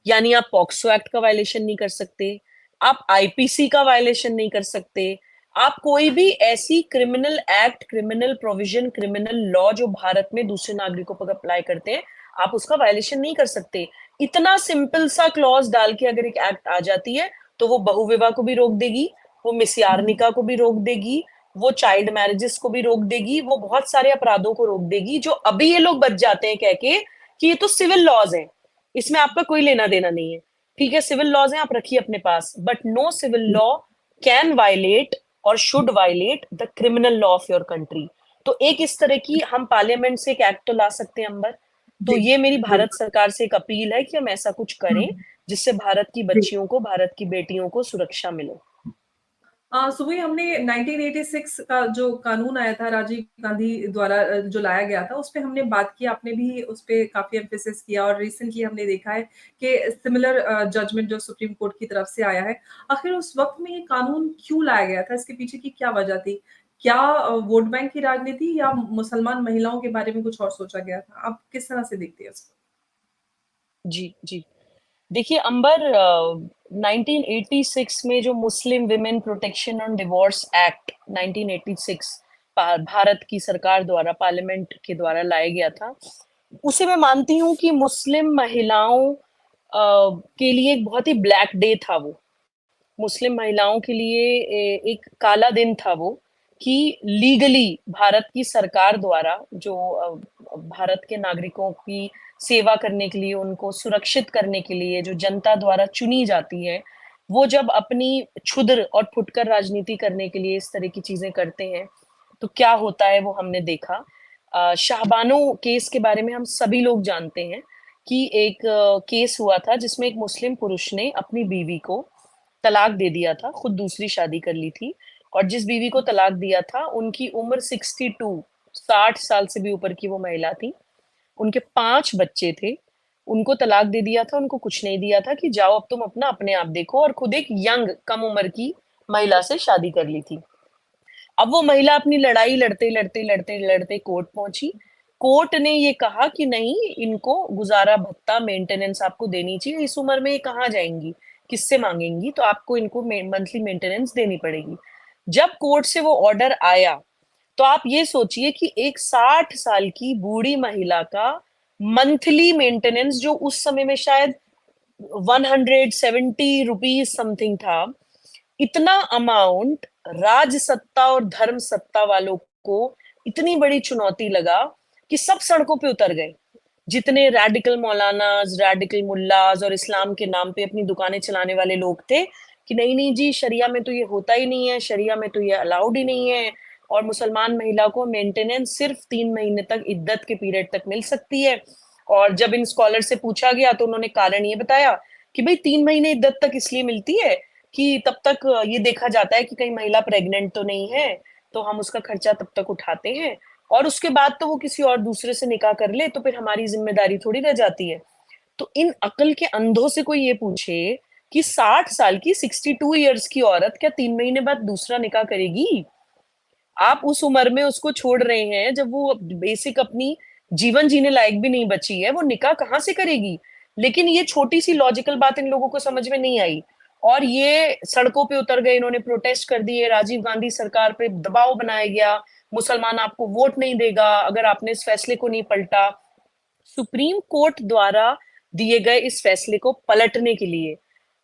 B: यानी आप पॉक्सो एक्ट का वायलेशन नहीं कर सकते, आप आईपीसी का वायलेशन नहीं कर सकते, आप कोई भी ऐसी criminal act, criminal provision, criminal law जो भारत में दूसरे नागरिकों पर अप्लाई करते हैं, आप उसका वायलेशन नहीं कर सकते। इतना सिंपल सा क्लॉज डाल के अगर एक एक्ट आ जाती है, तो वो बहुविवाह को भी रोक देगी, वो मिसयारनिका को भी रोक देगी, वो चाइल्ड मैरिजेस को भी रोक देगी, वो बहुत सारे अपराधों को रोक देगी जो अभी ये लोग बच जाते हैं कह के कि ये तो सिविल लॉज है, इसमें आपका कोई लेना देना नहीं है। ठीक है, सिविल लॉज हैं, आप रखिए अपने पास, but no civil law can violate or should violate the criminal law of your country. तो एक इस तरह की हम पार्लियामेंट से एक एक्ट तो ला सकते हैं अंबर। तो
A: जी।
B: ये मेरी भारत
A: बिल्कुल।
B: सरकार से एक अपील है कि हम ऐसा कुछ करें
A: हम्म।
B: जिससे भारत की
A: जी।
B: बच्चियों को, भारत की बेटियों को सुरक्षा मिले।
A: सुबह हमने 1986 का जो कानून आया था राजीव गांधी द्वारा जो लाया गया था, उस पे हमने बात की, आपने भी उस पे काफ़ी एम्फेसिस किया और रिसेंटली हमने देखा है कि सिमिलर जजमेंट जो सुप्रीम कोर्ट की तरफ से आया है। आखिर उस वक़्त में ये कानून क्यों लाया गया था? इसके पीछे की क्या वजह थी? क्या वोट बैंक की राजनीति या मुसलमान महिलाओं के बारे में कुछ और सोचा गया था? आप किस तरह से देखते हैं इसको?
B: जी, जी। देखिए अंबर, 1986 में जो Muslim women protection on divorce act 1986 Bharat की सरकार द्वारा पार्लियामेंट के द्वारा लाया गया था, उसे मैं मानती हूँ कि मुस्लिम महिलाओं के लिए एक बहुत ही ब्लैक डे था वो। मुस्लिम महिलाओं के लिए एक काला दिन था वो, कि लीगली भारत की सरकार द्वारा जो भारत के नागरिकों की सेवा करने के लिए, उनको सुरक्षित करने के लिए जो जनता द्वारा चुनी जाती है, वो जब अपनी क्षुद्र और फुटकर राजनीति करने के लिए इस तरह की चीजें करते हैं, तो क्या होता है वो हमने देखा। शाहबानो केस के बारे में हम सभी लोग जानते हैं कि एक केस हुआ था जिसमें एक मुस्लिम पुरुष ने अपनी बीवी को तलाक दे दिया था, खुद दूसरी शादी कर ली थी, और जिस बीवी को तलाक दिया था उनकी उम्र 62, 60 साल से भी ऊपर की वो महिला थी। उनके 5 बच्चे थे। उनको तलाक दे दिया था, उनको कुछ नहीं दिया था कि जाओ अब तुम अपना अपने आप देखो, और खुद एक यंग कम उम्र की महिला से शादी कर ली थी। अब वो महिला अपनी लड़ाई लड़ते लड़ते लड़ते लड़ते कोर्ट पहुंची। कोर्ट ने ये कहा कि नहीं, इनको गुजारा भत्ता मेंटेनेंस आपको देनी चाहिए, इस उम्र में ये कहाँ जाएंगी, किससे मांगेंगी, तो आपको इनको मंथली मेंटेनेंस देनी पड़ेगी। जब कोर्ट से वो ऑर्डर आया, तो आप ये सोचिए कि एक 60 साल की बूढ़ी महिला का मंथली मेंटेनेंस, जो उस समय में शायद 170 रुपीज समथिंग था, इतना अमाउंट राज सत्ता और धर्म सत्ता वालों को इतनी बड़ी चुनौती लगा कि सब सड़कों पे उतर गए। जितने रैडिकल मौलानाज, रैडिकल मुल्लाज और इस्लाम के नाम पे अपनी दुकानें चलाने वाले लोग थे कि नहीं नहीं जी, शरिया में तो ये होता ही नहीं है, शरिया में तो ये अलाउड ही नहीं है, और मुसलमान महिला को मेंटेनेंस सिर्फ 3 महीने तक इद्दत के पीरियड तक मिल सकती है। और जब इन स्कॉलर से पूछा गया तो उन्होंने कारण ये बताया कि भाई 3 महीने इद्दत तक इसलिए मिलती है कि तब तक ये देखा जाता है कि कहीं महिला प्रेग्नेंट तो नहीं है, तो हम उसका खर्चा तब तक उठाते हैं, और उसके बाद तो वो किसी और दूसरे से निकाह कर ले तो फिर हमारी जिम्मेदारी थोड़ी रह जाती है। तो इन अकल के अंधों से कोई ये पूछे कि 60 साल की 62 ईयर्स की औरत क्या 3 महीने बाद दूसरा निकाह करेगी? आप उस उम्र में उसको छोड़ रहे हैं जब वो बेसिक अपनी जीवन जीने लायक भी नहीं बची है, वो निकाह कहाँ से करेगी? लेकिन ये छोटी सी लॉजिकल बात इन लोगों को समझ में नहीं आई, और ये सड़कों पे उतर गए, इन्होंने प्रोटेस्ट कर दिए, राजीव गांधी सरकार पे दबाव बनाया गया, मुसलमान आपको वोट नहीं देगा अगर आपने इस फैसले को नहीं पलटा। सुप्रीम कोर्ट द्वारा दिए गए इस फैसले को पलटने के लिए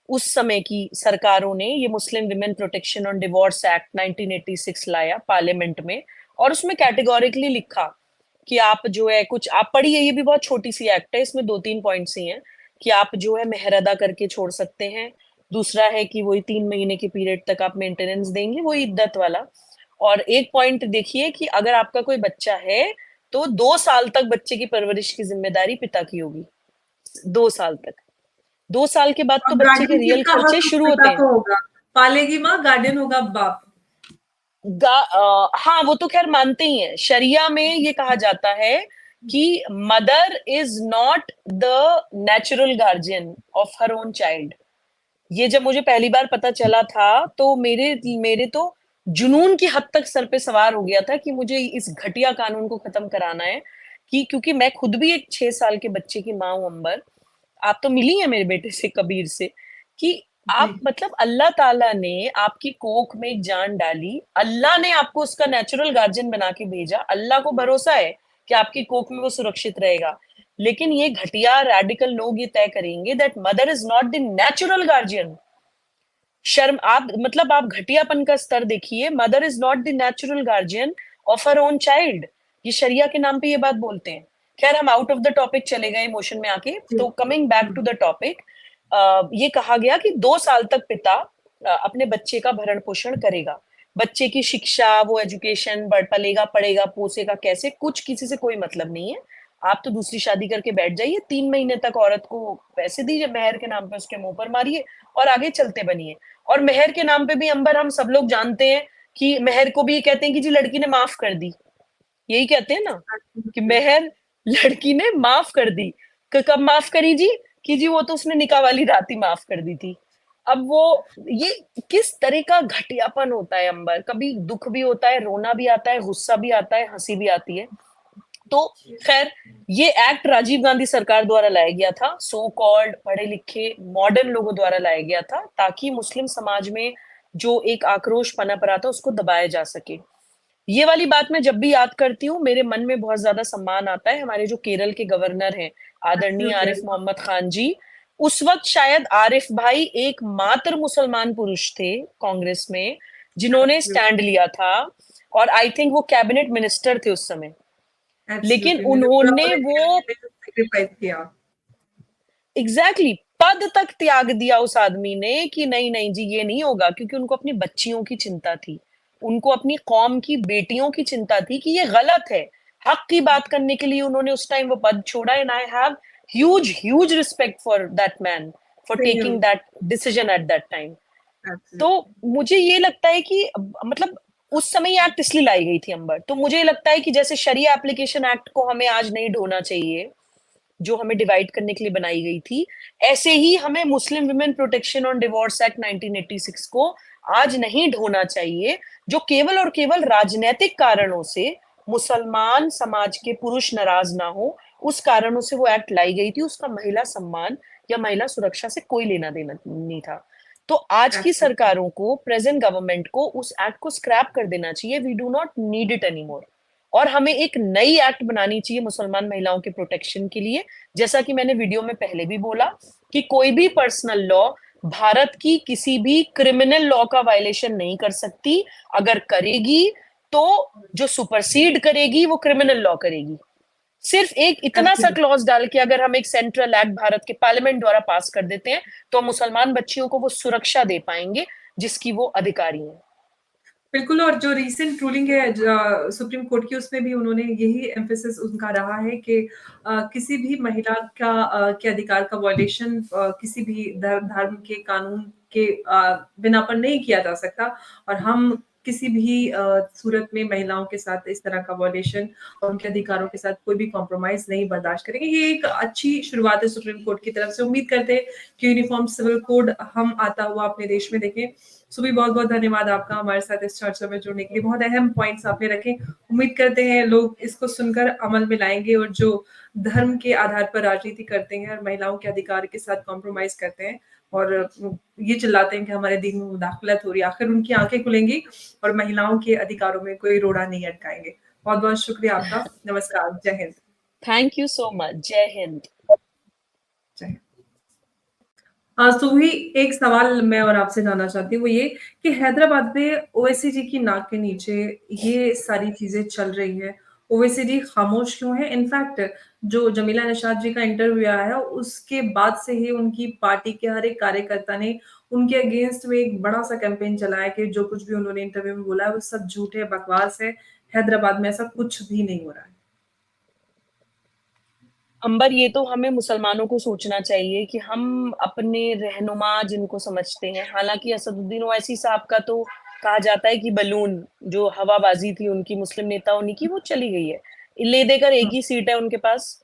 B: उस समय की सरकारों ने ये Muslim women protection on divorce act 1986 लाया पार्लियामेंट में, और उसमें कैटेगोरिकली लिखा कि आप जो है, कुछ आप पढ़िए, ये भी बहुत छोटी सी एक्ट है, इसमें 2-3 पॉइंट्स ही हैं कि आप जो है मेहर अदा करके छोड़ सकते हैं। दूसरा है कि वही 3 महीने के पीरियड तक आप मेंटेनेंस देंगे, वही इद्दत वाला। और एक पॉइंट देखिए कि अगर आपका कोई बच्चा है तो 2 साल तक बच्चे की परवरिश की जिम्मेदारी पिता की होगी। 2 साल तक। 2 साल के बाद
A: और
B: तो बच्चे के
A: गार्डियन
B: रियल
A: किसका
B: खर्चे
A: हक
B: शुरू होते
A: पिता
B: हैं।
A: को होगा? पालेगी माँ, गार्डियन होगा बाप।
B: हाँ, वो तो खैर मानते ही हैं। शरिया में ये कहा जाता है कि mother is not the natural guardian of her own child. ये जब मुझे पहली बार पता चला था तो मेरे मेरे तो जुनून की हद तक सर पे सवार हो गया था कि मुझे इस घटिया कानून को खत्म कराना है। कि क्योंकि मैं खुद भी एक 6 साल के बच्चे की माँ हूं, अंबर, आप तो मिली हैं मेरे बेटे से, कबीर से, कि
A: जी।
B: आप मतलब अल्लाह ताला ने आपकी कोख में एक जान डाली, अल्लाह ने आपको उसका नेचुरल गार्जियन बना के भेजा, अल्लाह को भरोसा है कि आपकी कोख में वो सुरक्षित रहेगा। लेकिन ये घटिया रैडिकल लोग ये तय करेंगे that mother is not the natural guardian. शर्म, आप मतलब आप घटियापन का स्तर देखिए। Mother is not the natural guardian of her own child. ये शरिया के नाम पे ये बात बोलते हैं। खैर, हम आउट ऑफ द टॉपिक चले गए इमोशन में आके,
A: जी।
B: तो coming back to the topic, ये कहा गया कि 2 साल तक पिता अपने बच्चे का भरण पोषण करेगा। बच्चे की शिक्षा, वो एजुकेशन, बढ़ पलेगा, पढ़ेगा, पोसेगा कैसे, कुछ किसी से कोई मतलब नहीं है। आप तो दूसरी शादी करके बैठ जाइए, 3 महीने तक औरत को पैसे दीजिए, मेहर के नाम पे उसके मुंह पर मारिए और आगे चलते बनिए। और मेहर के नाम पे भी, अंबर, हम सब लोग जानते हैं कि मेहर को भी ये कहते हैं कि जी लड़की ने माफ कर दी। यही कहते हैं ना कि मेहर लड़की ने माफ कर दी। कब माफ करी जी? कि जी वो तो उसने निकाह वाली रात ही माफ कर दी थी। अब वो, ये किस तरह का घटियापन होता है अंबर। कभी दुख भी होता है, रोना भी आता है, गुस्सा भी आता है, हंसी भी आती है। तो खैर, ये एक्ट राजीव गांधी सरकार द्वारा लाया गया था, सो कॉल्ड पढ़े लिखे मॉडर्न लोगों द्वारा लाया गया था, ताकि मुस्लिम समाज में जो एक आक्रोश पनप रहा था उसको दबाया जा सके। ये वाली बात मैं जब भी याद करती हूँ मेरे मन में बहुत ज्यादा सम्मान आता है। हमारे जो केरल के गवर्नर हैं, आदरणीय आरिफ
A: एब्सोल्युटली।
B: मोहम्मद खान जी, उस वक्त शायद आरिफ भाई एकमात्र मुसलमान पुरुष थे कांग्रेस में जिन्होंने स्टैंड लिया था, और आई थिंक वो कैबिनेट मिनिस्टर थे उस समय। लेकिन
A: एब्सोल्युटली उन्होंने पूरा
B: उन्होंने वो
A: पॉलिटिकल के लिए सेक्रीफाइस किया।
B: एग्जैक्टली पद तक त्याग दिया उस आदमी ने कि नहीं नहीं जी ये नहीं होगा, क्योंकि उनको अपनी बच्चियों की चिंता थी, उनको अपनी कौम की बेटियों की चिंता थी कि ये गलत है। हक की बात करने के लिए उन्होंने उस टाइम वो पद छोड़ा, and I have huge huge respect for that man, for
A: same.
B: Taking that decision at that time. तो
A: एब्सोल्युटली।
B: मुझे ये लगता है कि मतलब उस समय ये एक्ट इसलिए लाई गई थी अंबर। तो मुझे ये लगता है कि जैसे शरिया एप्लीकेशन एक्ट को हमें आज नहीं ढोना चाहिए, जो हमें डिवाइड करने के लिए बनाई गई थी, ऐसे ही हमें Muslim women protection on divorce act 1986 को आज नहीं ढोना चाहिए, जो केवल और केवल राजनीतिक कारणों से मुसलमान समाज के पुरुष नाराज ना हो, उस कारणों से वो एक्ट लाई गई थी। उसका महिला सम्मान या महिला सुरक्षा से कोई लेना देना नहीं था। तो आज की
A: Absolutely.
B: सरकारों को, प्रेजेंट गवर्नमेंट को उस एक्ट को स्क्रैप कर देना चाहिए. We do not need it anymore. और हमें एक नई एक्ट बनानी चाहिए मुसलमान महिलाओं के प्रोटेक्शन के लिए. जैसा कि मैंने वीडियो में पहले भी बोला कि कोई भी पर्सनल लॉ भारत की किसी भी क्रिमिनल लॉ का वायलेशन नहीं कर सकती. अगर करेगी तो जो सुपरसीड करेगी वो क्रिमिनल लॉ करेगी. सिर्फ एक इतना सा
A: Absolutely.
B: क्लॉज डाल के अगर हम एक सेंट्रल एक्ट भारत के पार्लियामेंट द्वारा पास कर देते हैं तो हम मुसलमान बच्चियों को वो सुरक्षा दे पाएंगे जिसकी वो अधिकारी हैं.
A: बिल्कुल, और जो रीसेंट रूलिंग है सुप्रीम कोर्ट की, उसमें भी उन्होंने यही एम्फेसिस उनका रहा है कि किसी भी महिला के अधिकार का वॉयलेशन किसी भी धर्म के कानून के बिना पर नहीं किया जा सकता, और हम किसी भी सूरत में महिलाओं के साथ इस तरह का वॉयलेशन और उनके अधिकारों के साथ कोई भी कॉम्प्रोमाइज नहीं बर्दाश्त करेंगे. ये एक अच्छी शुरुआत है सुप्रीम कोर्ट की तरफ से. उम्मीद करते हैं कि यूनिफॉर्म सिविल कोड हम आता हुआ अपने देश में देखें. सुबह बहुत बहुत धन्यवाद आपका हमारे साथ इस चर्चा में जुड़ने के लिए. बहुत अहम पॉइंट्स आपने रखे. उम्मीद करते हैं लोग इसको सुनकर अमल में लाएंगे, और जो धर्म के आधार पर राजनीति करते हैं और महिलाओं के अधिकार के साथ कॉम्प्रोमाइज करते हैं और ये चिल्लाते हैं कि हमारे दिन में मुदाखलत हो रही है, आखिर उनकी आंखें खुलेंगी और महिलाओं के अधिकारों में कोई रोड़ा नहीं अटकाएंगे. बहुत बहुत शुक्रिया आपका. नमस्कार. जय Hind.
B: Thank you so much. जय हिंद.
A: जय हिंद. सुभी, एक सवाल मैं और आपसे जानना चाहती हूँ, वो ये कि हैदराबाद में ओवैसी जी की नाक के नीचे ये सारी चीजें चल रही है. ओवैसी जी खामोश क्यों है? इनफैक्ट जो जमीला निशात जी का इंटरव्यू आया है, उसके बाद से ही उनकी पार्टी के हर एक कार्यकर्ता ने उनके अगेंस्ट में एक बड़ा सा कैंपेन चलाया कि जो कुछ भी उन्होंने इंटरव्यू में बोला है वो सब झूठ है, बकवास है. हैदराबाद में ऐसा कुछ भी नहीं हो रहा है.
B: अंबर, ये तो हमें मुसलमानों को सोचना चाहिए कि हम अपने रहनुमा जिनको समझते हैं, हालांकि असदुद्दीन ओवैसी साहब का तो कहा जाता है कि बलून जो हवाबाजी थी उनकी मुस्लिम नेता होने की वो चली गई है. ले देकर एक ही सीट है उनके पास.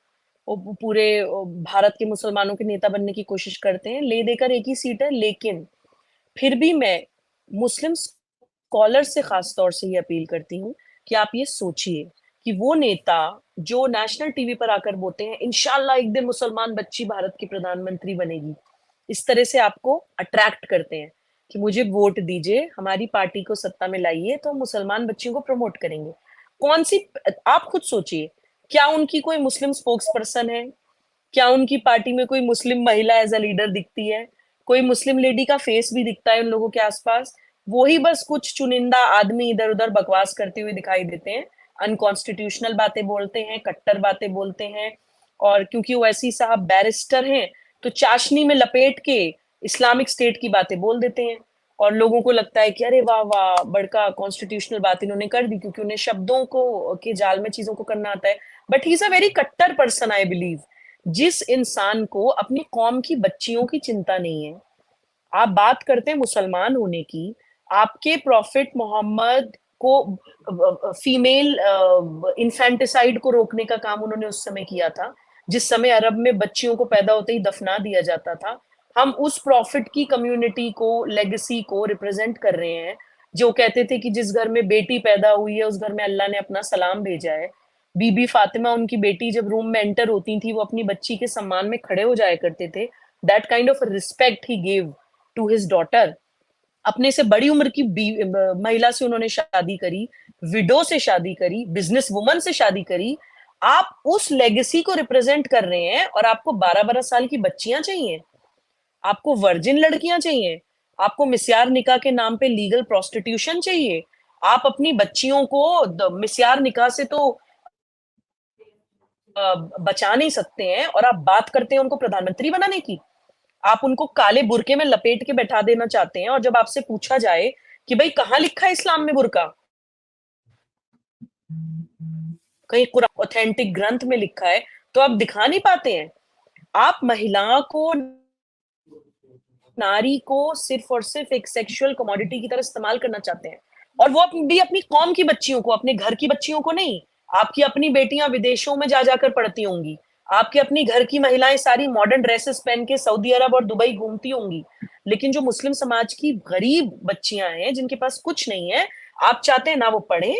B: वो पूरे भारत के मुसलमानों के नेता बनने की कोशिश करते हैं. ले देकर एक ही सीट है. लेकिन फिर भी मैं मुस्लिम स्कॉलर से खास तौर से ये अपील करती हूँ कि आप ये सोचिए कि वो नेता जो नेशनल टीवी पर आकर बोलते हैं इंशाल्लाह एक दिन मुसलमान बच्ची भारत की प्रधानमंत्री बनेगी, इस तरह से आपको अट्रैक्ट करते हैं कि मुझे वोट दीजिए, हमारी पार्टी को सत्ता में लाइए तो हम मुसलमान बच्चियों को प्रमोट करेंगे. कौन सी, आप खुद सोचिए, क्या उनकी कोई मुस्लिम स्पोक्स पर्सन है? क्या उनकी पार्टी में कोई मुस्लिम महिला एज अ लीडर दिखती है? कोई मुस्लिम लेडी का फेस भी दिखता है उन लोगों के आसपास? वो ही बस कुछ चुनिंदा आदमी इधर उधर बकवास करते हुए दिखाई देते हैं, अनकॉन्स्टिट्यूशनल बातें बोलते हैं, कट्टर बातें बोलते हैं. और क्योंकि ओवैसी साहब बैरिस्टर हैं तो चाशनी में लपेट के इस्लामिक स्टेट की बातें बोल देते हैं और लोगों को लगता है कि अरे वाह वाह, बड़का कॉन्स्टिट्यूशनल बात इन्होंने कर दी, क्योंकि उन्हें शब्दों को के जाल में चीजों को करना आता है. But he is a very कट्टर पर्सन, आई बिलीव. जिस इंसान को अपनी कौम की बच्चियों की चिंता नहीं है. आप बात करते हैं मुसलमान होने की, आपके प्रॉफिट मोहम्मद को फीमेल इन्फेंटिसाइड को रोकने का काम उन्होंने उस समय किया था जिस समय अरब में बच्चियों को पैदा होते ही दफना दिया जाता था. हम उस प्रॉफिट की कम्युनिटी को, लेगेसी को रिप्रेजेंट कर रहे हैं जो कहते थे कि जिस घर में बेटी पैदा हुई है उस घर में अल्लाह ने अपना सलाम भेजा है. बीबी फातिमा, उनकी बेटी जब रूम में एंटर होती थी वो अपनी बच्ची के सम्मान में खड़े हो जाया करते थे. That kind of respect he give to his daughter. अपने से बड़ी उम्र की महिला से उन्होंने शादी करी, विडो से शादी करी, बिजनेस वुमन से शादी करी. आप उस लेगेसी को रिप्रेजेंट कर रहे हैं और आपको 12-12 साल की बच्चियां चाहिए, आपको वर्जिन लड़कियां चाहिए, आपको मिस्यार निकाह के नाम पे लीगल प्रोस्टिट्यूशन चाहिए. आप अपनी बच्चियों को मिस्यार निकाह से तो बचा नहीं सकते हैं और आप बात करते हैं उनको प्रधानमंत्री बनाने की. आप उनको काले बुरके में लपेट के बैठा देना चाहते हैं और जब आपसे पूछा जाए कि भाई कहाँ लिखा है इस्लाम में बुरका, कहीं कुरान ऑथेंटिक ग्रंथ में लिखा है, तो आप दिखा नहीं पाते हैं. आप महिला को, नारी को सिर्फ और सिर्फ एक सेक्सुअल कमोडिटी की तरह इस्तेमाल करना चाहते हैं. और वो भी अपनी कौम की बच्चियों को, अपने घर की बच्चियों को नहीं. आपकी अपनी बेटियां विदेशों में जा जाकर पढ़ती होंगी, आपकी अपनी घर की महिलाएं सारी मॉडर्न ड्रेसेस पहन के सऊदी अरब और दुबई घूमती होंगी. लेकिन जो मुस्लिम समाज की गरीब बच्चियां हैं जिनके पास कुछ नहीं है, आप चाहते हैं ना वो पढ़े,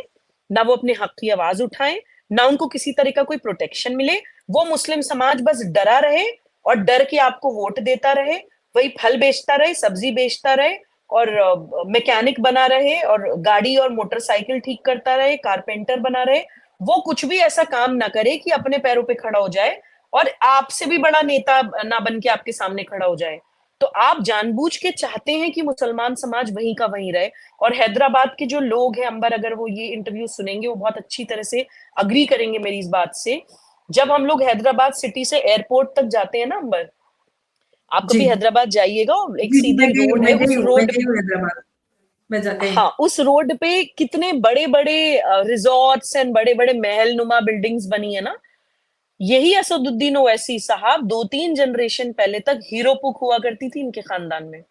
B: ना वो अपने हक की आवाज उठाएं, ना उनको किसी तरह का कोई प्रोटेक्शन मिले. वो मुस्लिम समाज बस डरा रहे और डर के आपको वोट देता रहे. वही फल बेचता रहे, सब्जी बेचता रहे और मैकेनिक बना रहे और गाड़ी और मोटरसाइकिल ठीक करता रहे, कारपेंटर बना रहे, वो कुछ भी ऐसा काम ना करे कि अपने पैरों पे खड़ा हो जाए और आपसे भी बड़ा नेता ना बन के आपके सामने खड़ा हो जाए। तो आप जानबूझ के चाहते हैं कि मुसलमान समाज वहीं का वहीं रहे। और हैदराबाद के जो लोग हैं अंबर, अगर वो ये इंटरव्यू सुनेंगे, वो बहुत अच्छी तरह से अग्री करेंगे मेरी इस बात से। जब हम लोग हैदराबाद सिटी से एयरपोर्ट तक जाते हैं ना अंबर, आप
A: जी।
B: कभी हैदराबाद जाइएगा, एक
A: जी, जी,
B: सीधी रोड है, उस
A: मैं
B: रोड,
A: गई हूँ हैदराबाद। मैं जा गई हूँ।
B: हाँ, उस रोड पे कितने बड़े-बड़े रिज़ॉर्ट्स एंड बड़े-बड़े महल-नुमा बिल्डिंग्स बनी है ना। यही असदुद्दीन ओवैसी साहब 2-3 जनरेशन पहले तक हीरो-पुक हुआ करती थी इनके खानदान में।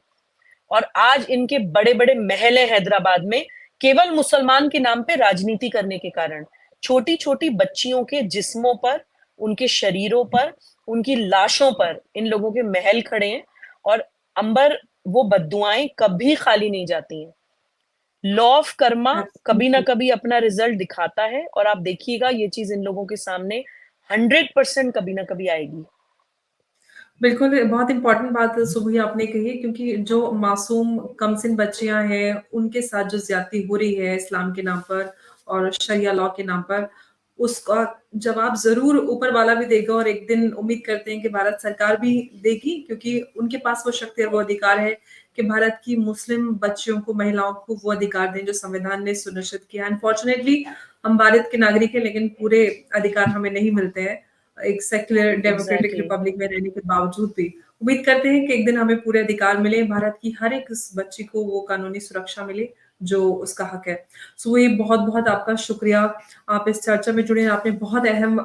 B: और आज इनके बड़े-बड़े महल हैं हैदराबाद में, केवल मुसलमान के नाम पे राजनीति करने के कारण। छोटी-छोटी बच्चियों के जिस्मों पर, उनके शरीरों पर, उनकी लाशों पर इन लोगों के महल खड़े हैं और अंबर, वो बद्दुआएँ कभी खाली नहीं जाती हैं। लॉ ऑफ कर्मा कभी ना
A: एब्सोल्युटली।
B: कभी अपना रिजल्ट दिखाता है और आप देखिएगा ये चीज़ इन लोगों के सामने 100% कभी ना कभी आएगी।
A: बिल्कुल, बहुत इम्पोर्टेंट बात सुबह आपने कही क्योंकि जो मासूम कमसिन बच्चियाँ हैं, उनके साथ जो ज़्यादती हो रही है इस्लाम के नाम पर और शरिया लॉ के नाम पर, उसका जवाब ज़रूर ऊपर वाला भी देगा और एक दिन उम्मीद करते हैं कि भारत सरकार भी देगी क्योंकि उनके पास वो शक्ति और वो अधिकार है कि भारत की मुस्लिम बच्चियों को, महिलाओं को वो अधिकार दें जो संविधान ने सुनिश्चित किया है। अनफॉर्चुनेटली हम भारत के नागरिक हैं लेकिन पूरे अधिकार हमें नहीं मिलते हैं। एक सेक्युलर डेमोक्रेटिक
B: एग्ज़ैक्टली,
A: रिपब्लिक में रहने के बावजूद भी उम्मीद करते हैं कि एक दिन हमें पूरे अधिकार मिले, भारत की हर एक बच्ची को वो कानूनी सुरक्षा मिले जो उसका हक है। सो ये बहुत-बहुत आपका शुक्रिया। आप इस चर्चा में जुड़े हैं, आपने बहुत अहम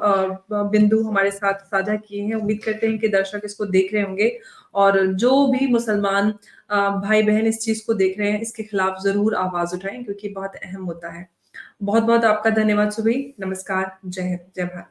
A: बिंदु हमारे साथ साझा किए हैं। उम्मीद करते हैं कि दर्शक इसको देख रहे होंगे और जो भी मुसलमान भाई-बहन इस चीज़ को देख रहे हैं, इसके खिलाफ ज़रूर आवाज़ उठाएँ क्योंकि बहुत अहम मुद्दा है। बहुत-बहुत आपका धन्यवाद सुबह। नमस्कार, जय हिंद, जय भारत।